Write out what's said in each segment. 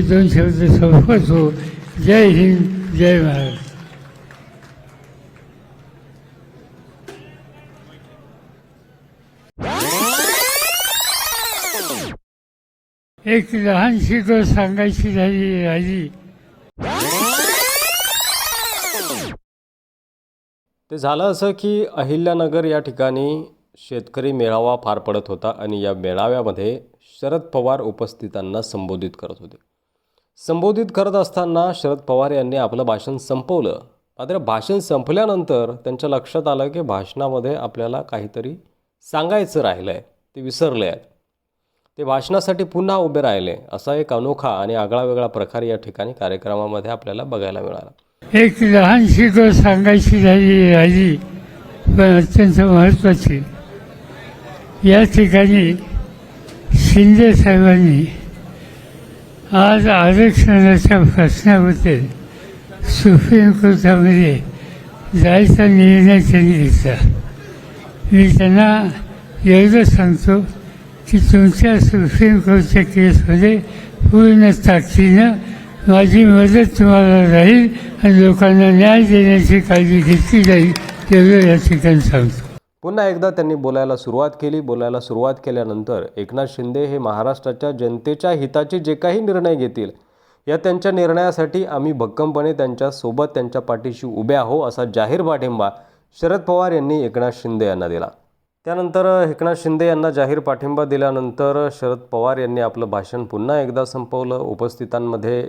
दोन शब्द संपवतो. जय हिंद, जय महाराष्ट्र. एक लहानशी गोष्ट सांगायची राहिली. ते झालं असं की अहिल्यानगर या ठिकाणी शेतकरी मेळावा पार पडत होता आणि या मेळाव्यामध्ये शरद पवार उपस्थितांना संबोधित करत होते. संबोधित करत असताना शरद पवार यांनी आपलं भाषण संपवलं. मात्र भाषण संपल्यानंतर त्यांच्या लक्षात आलं की भाषणामध्ये आपल्याला काहीतरी सांगायचं राहिलं आहे, ते विसरले आहेत. ते भाषणासाठी पुन्हा उभे राहिले. असा एक अनोखा आणि आगळावेगळा प्रकार या ठिकाणी कार्यक्रमामध्ये आपल्याला बघायला मिळाला. एक लहानशी गोष्ट सांगायची राहिली पण अत्यंत महत्त्वाची. या ठिकाणी शिंदे साहेबांनी आज आरक्षणाच्या प्रश्नाबद्दल सुप्रीम कोर्टामध्ये जायचा निर्णय त्यांनी घेतला. मी त्यांना एवढं सांगतो की तुमच्या सुप्रीम कोर्टच्या केसमध्ये पूर्ण ताकदीनं माझी मदत तुम्हाला राहील आणि लोकांना न्याय देण्याची काळजी घेतली जाईल एवढं या ठिकाणी सांगतो. पुन्हा एकदा त्यांनी बोलायला सुरुवात केली. बोलायला सुरुवात केल्यानंतर एकनाथ शिंदे हे महाराष्ट्राच्या जनतेच्या हिताचे जे काही निर्णय घेतील या त्यांच्या निर्णयासाठी आम्ही भक्कमपणे त्यांच्यासोबत त्यांच्या पाठीशी उभे आहो असा जाहीर पाठिंबा शरद पवार यांनी एकनाथ शिंदे यांना दिला. त्यानंतर एकनाथ शिंदे यांना जाहीर पाठिंबा दिल्यानंतर शरद पवार यांनी आपलं भाषण पुन्हा एकदा संपवलं. उपस्थितांमध्ये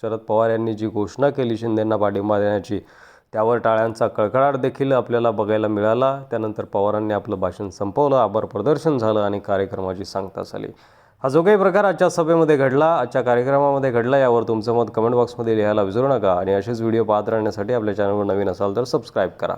शरद पवार यांनी जी घोषणा केली शिंदेंना पाठिंबा देण्याची त्यावर टाळ्यांचा कळकळाट देखील आपल्याला बघायला मिळाला. त्यानंतर पवारांनी आपलं भाषण संपवलं, आभार प्रदर्शन झालं आणि कार्यक्रमाची सांगता झाली. हा जो काही प्रकार आजच्या सभेमध्ये घडला, आजच्या कार्यक्रमामध्ये घडला, यावर तुमचं मत कमेंट बॉक्समध्ये लिहायला विसरू नका आणि असेच व्हिडिओ पाहत राहण्यासाठी आपल्या चॅनलवर नवीन असाल तर सबस्क्राईब करा.